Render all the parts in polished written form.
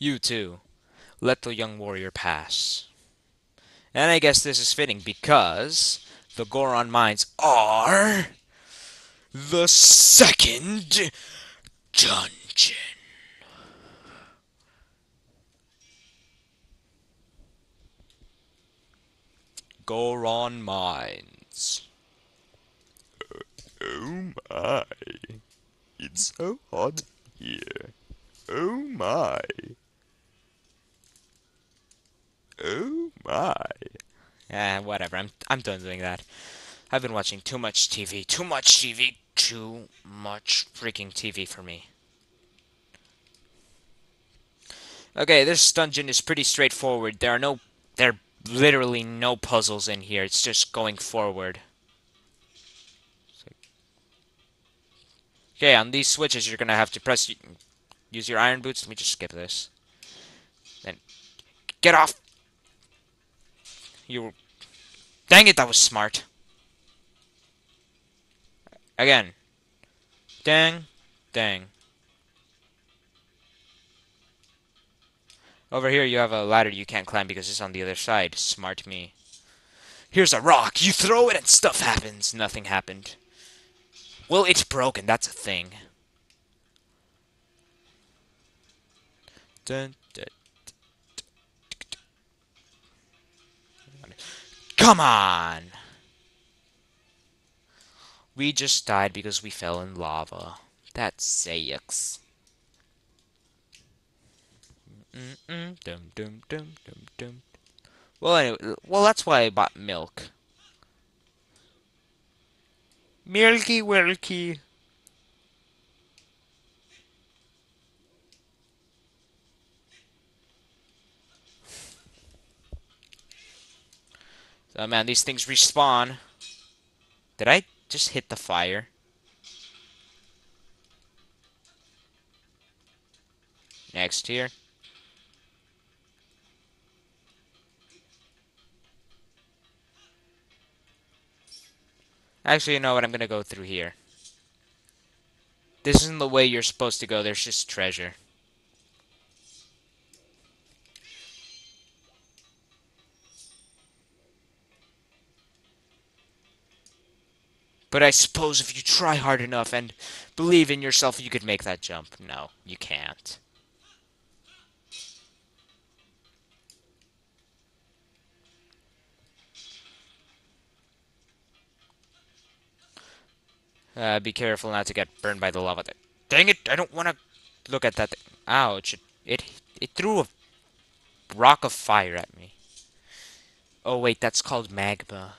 You too. Let the young warrior pass. And I guess this is fitting because the Goron mines are the second dungeon. Goron mines. Oh my. It's so hot here. Oh my. Oh my. Whatever. I'm done doing that. I've been watching too much TV. Too much TV. Too much freaking TV for me. Okay, this dungeon is pretty straightforward. There are literally no puzzles in here. It's just going forward. Okay, on these switches, you're gonna have to use your iron boots. Let me just skip this. Then get off. You, dang it, that was smart. Again, dang, dang. Over here, you have a ladder you can't climb because it's on the other side. Smart me. Here's a rock. You throw it and stuff happens. Nothing happened. Well, it's broken. That's a thing. Dun, dun. Come on! We just died because we fell in lava. That sucks. Dum dum dum dum dum. Well, anyway, that's why I bought milk. Milky Wilky. Oh man, these things respawn. Did I just hit the fire? Next here. Actually, you know what? I'm gonna go through here. This isn't the way you're supposed to go. There's just treasure. But I suppose if you try hard enough and believe in yourself, you could make that jump. No, you can't. Be careful not to get burned by the lava. Dang it! I don't want to look at that thing. Ouch! It threw a rock of fire at me. Oh wait, that's called magma.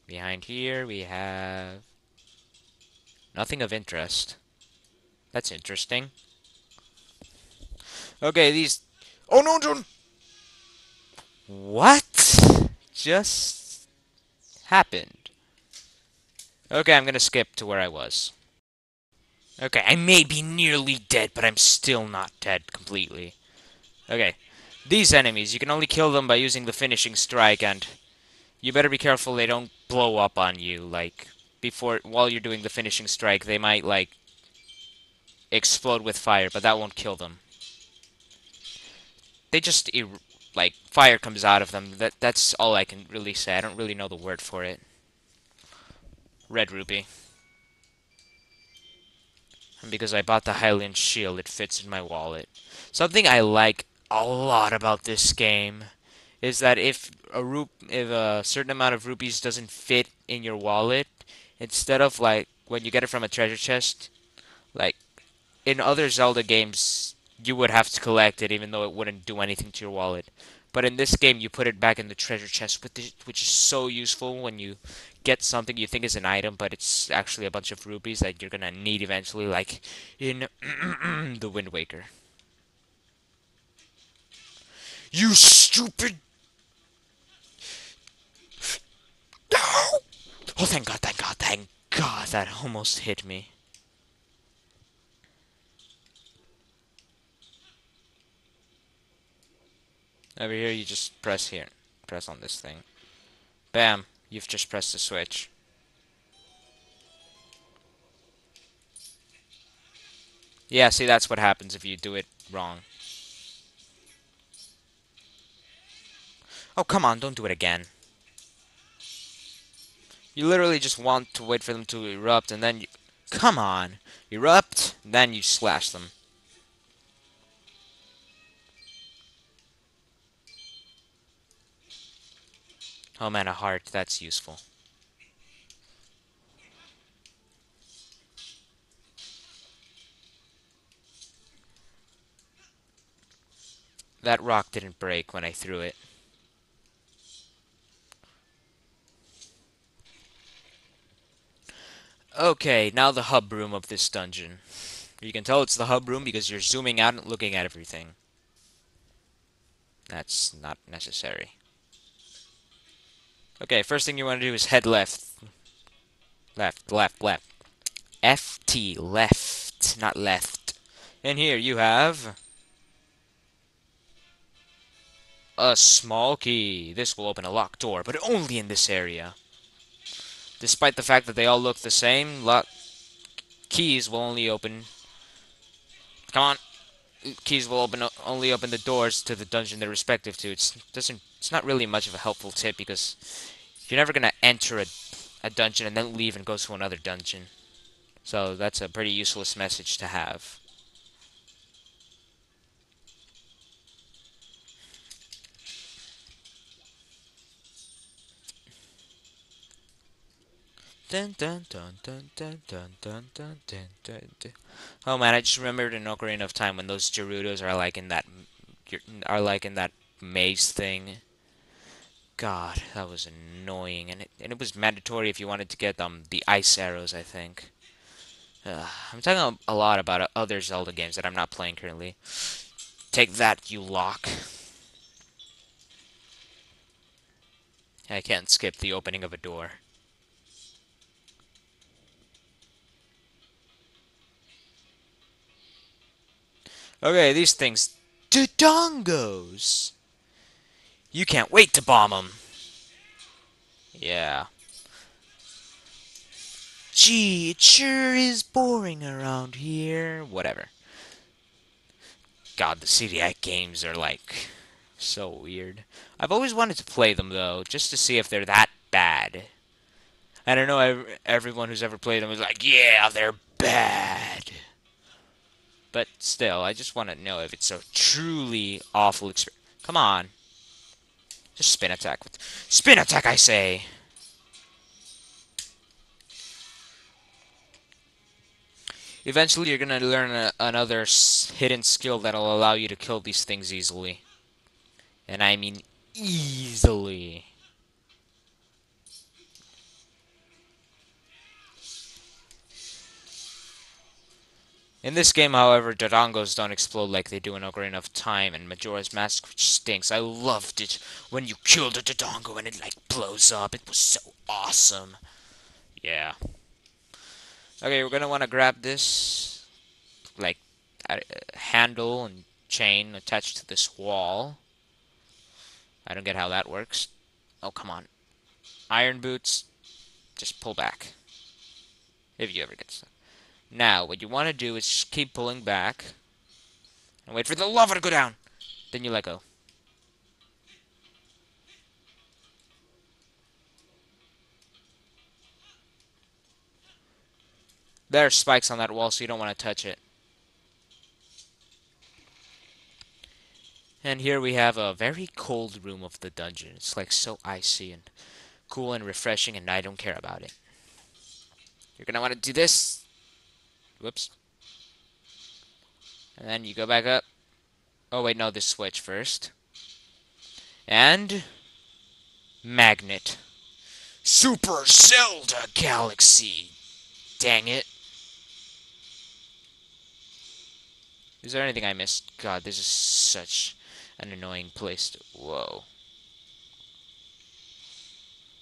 Behind here we have nothing of interest. That's interesting. Okay, these. Oh no, don't. What just happened? Okay, I'm gonna skip to where I was. Okay, I may be nearly dead, but I'm still not dead completely. Okay, these enemies, you can only kill them by using the finishing strike, and you better be careful they don't blow up on you, like, while you're doing the finishing strike, they might, like, explode with fire, but that won't kill them. They just, like, fire comes out of them. That's all I can really say. I don't really know the word for it. Red rupee. And because I bought the Hylian shield, it fits in my wallet. Something I like a lot about this game is that if a certain amount of rupees doesn't fit in your wallet, instead of like when you get it from a treasure chest, like in other Zelda games, you would have to collect it even though it wouldn't do anything to your wallet. But in this game, you put it back in the treasure chest, which is so useful when you get something you think is an item, but it's actually a bunch of rupees that you're gonna need eventually, like in the Wind Waker. You stupid! No! Oh, thank God, thank God, thank God, that almost hit me. Over here, you just press here. Press on this thing. Bam! You've just pressed the switch. Yeah, see, that's what happens if you do it wrong. Oh, come on, don't do it again. You literally just want to wait for them to erupt, and then you... Come on! Erupt, then you slash them. Oh man, a heart, that's useful. That rock didn't break when I threw it. Okay, now the hub room of this dungeon. You can tell it's the hub room because you're zooming out and looking at everything. That's not necessary. Okay, first thing you want to do is head left. Left, left, left. FT, left, not left. And here you have a small key. This will open a locked door, but only in this area. Despite the fact that they all look the same, lock keys will only open... Come on. Keys will only open the doors to the dungeon they're respective to. It's not really much of a helpful tip because you're never gonna enter a dungeon and then leave and go to another dungeon. So that's a pretty useless message to have. Dun, dun, dun, dun, dun, dun, dun, dun, dun, dun, dun. Oh man, I just remembered in Ocarina of Time when those Gerudos are like in that maze thing. God, that was annoying, and it was mandatory if you wanted to get the ice arrows, I think. I'm talking a lot about other Zelda games that I'm not playing currently. Take that, you lock. I can't skip the opening of a door. Okay, these things, Dodongos. You can't wait to bomb them. Yeah. Gee, it sure is boring around here. Whatever. God, the CDI games are like so weird. I've always wanted to play them though, just to see if they're that bad. I don't know. Everyone who's ever played them is like, yeah, they're bad. But still, I just want to know if it's a truly awful experience. Come on, just spin attack. Spin attack, I say. Eventually, you're gonna learn another hidden skill that'll allow you to kill these things easily. And I mean easily. In this game, however, Dodongos don't explode like they do in Ocarina of Time and Majora's Mask, which stinks. I loved it when you killed a Dodongo and it, like, blows up. It was so awesome. Yeah. Okay, we're gonna want to grab this, like, handle and chain attached to this wall. I don't get how that works. Oh, come on. Iron boots, just pull back. If you ever get stuck. Now, what you want to do is just keep pulling back and wait for the lava to go down. Then you let go. There are spikes on that wall, so you don't want to touch it. And here we have a very cold room of the dungeon. It's like so icy and cool and refreshing, and I don't care about it. You're gonna want to do this. Whoops. And then you go back up. Oh wait, no, this switch first. And magnet. Super Zelda Galaxy. Dang it. Is there anything I missed? God, this is such an annoying place to... Whoa.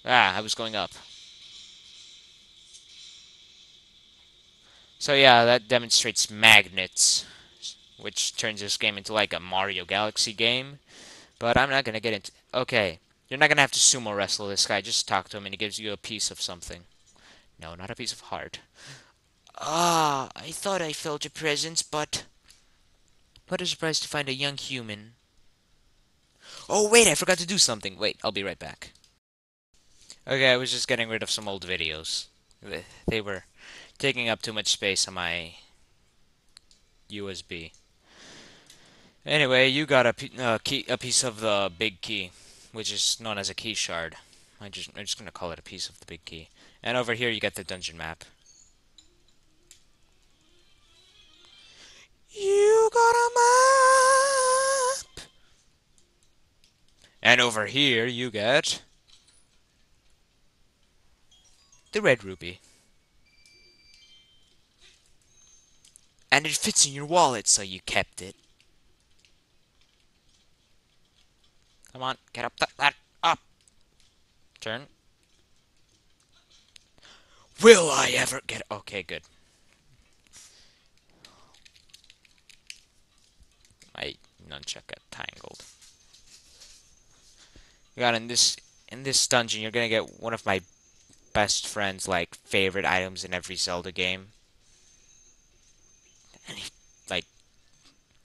Ah, I was going up. So yeah, that demonstrates magnets, which turns this game into like a Mario Galaxy game. But I'm not gonna get into... Okay, you're not gonna have to sumo wrestle this guy. Just talk to him and he gives you a piece of something. No, not a piece of heart. Ah, I thought I felt a presence, but what a surprise to find a young human. Oh, wait, I forgot to do something. Wait, I'll be right back. Okay, I was just getting rid of some old videos. They were taking up too much space on my USB. Anyway, you got a piece of the big key, which is known as a key shard. I'm just gonna call it a piece of the big key. And over here you get the dungeon map. You got a map. And over here you get the red ruby. And it fits in your wallet, so you kept it. Come on, get up that up. Turn. Will I ever get? Okay, good. My nunchuck got tangled. God, in this dungeon, you're gonna get one of my best friend's like favorite items in every Zelda game, and like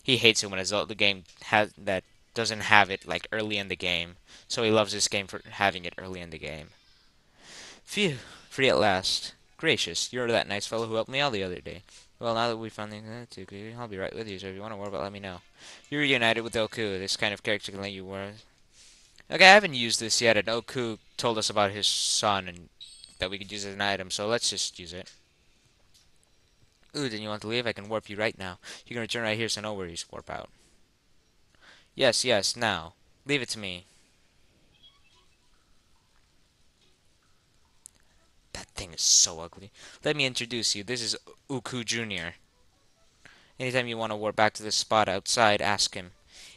he hates it when a Zelda game has that doesn't have it like early in the game. So he loves this game for having it early in the game. Phew, free at last. Gracious, you're that nice fellow who helped me out the other day. Well, now that we found the I'll be right with you. So if you want to worry about, let me know. You're reunited with Oku. This kind of character can let you were. Okay, I haven't used this yet, and Oku told us about his son and that we could use it as an item, so let's just use it. Ooh, then you want to leave? I can warp you right now. You can return right here, so no worries. Warp out. Yes, yes, now. Leave it to me. That thing is so ugly. Let me introduce you. This is Uku Jr. Anytime you want to warp back to the spot outside, ask him.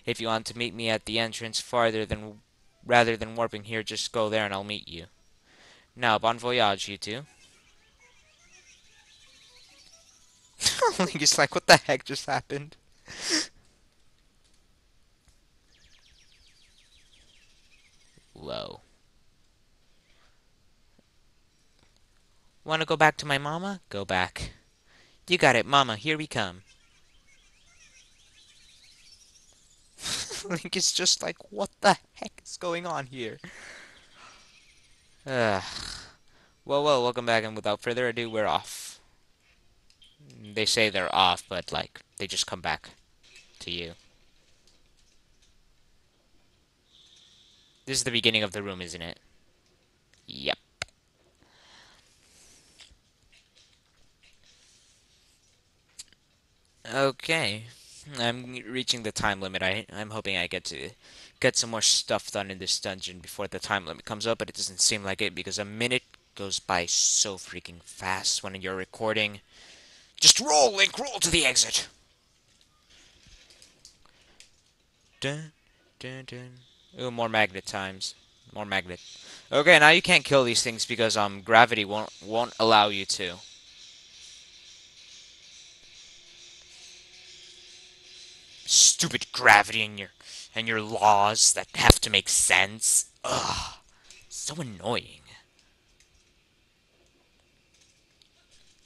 If you want to meet me at the entrance rather than warping here, just go there and I'll meet you. Now, bon voyage, you two. Link is like, what the heck just happened? Low. Want to go back to my mama? Go back. You got it, mama. Here we come. Link is just like, what the heck is going on here? Ugh. Well, welcome back, and without further ado, we're off. They say they're off, but, like, they just come back to you. This is the beginning of the room, isn't it? Yep. Okay. I'm reaching the time limit. I'm hoping I get to get some more stuff done in this dungeon before the time limit comes up, but it doesn't seem like it because a minute goes by so freaking fast when you're recording. Just roll, Link, roll to the exit. Dun, dun, dun. Ooh, more magnet times. More magnet. Okay, now you can't kill these things because gravity won't allow you to. Stupid gravity and your laws that have to make sense. Ugh. So annoying.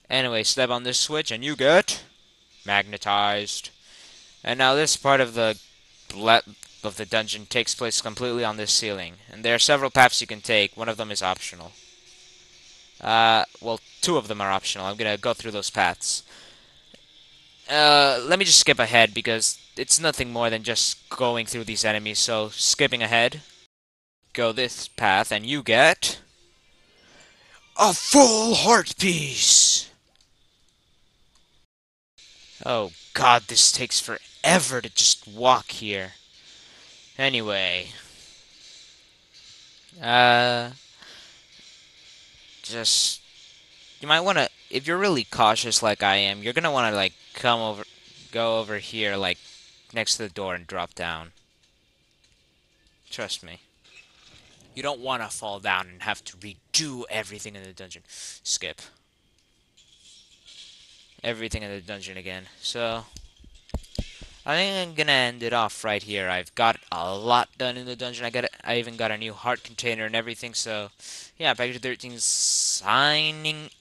Anyway, step on this switch and you get magnetized. And now this part of the dungeon takes place completely on this ceiling. And there are several paths you can take. One of them is optional. Well, two of them are optional. I'm gonna go through those paths. Let me just skip ahead because it's nothing more than just going through these enemies. So, skipping ahead, go this path, and you get a full heart piece. Oh God, this takes forever to just walk here. Anyway, uh, just you might want to, if you're really cautious like I am, you're gonna want to like go over here, like next to the door and drop down. Trust me. You don't want to fall down and have to redo everything in the dungeon. Skip. Everything in the dungeon again. So, I think I'm gonna end it off right here. I've got a lot done in the dungeon. I even got a new heart container and everything. So, yeah, Package 13 signing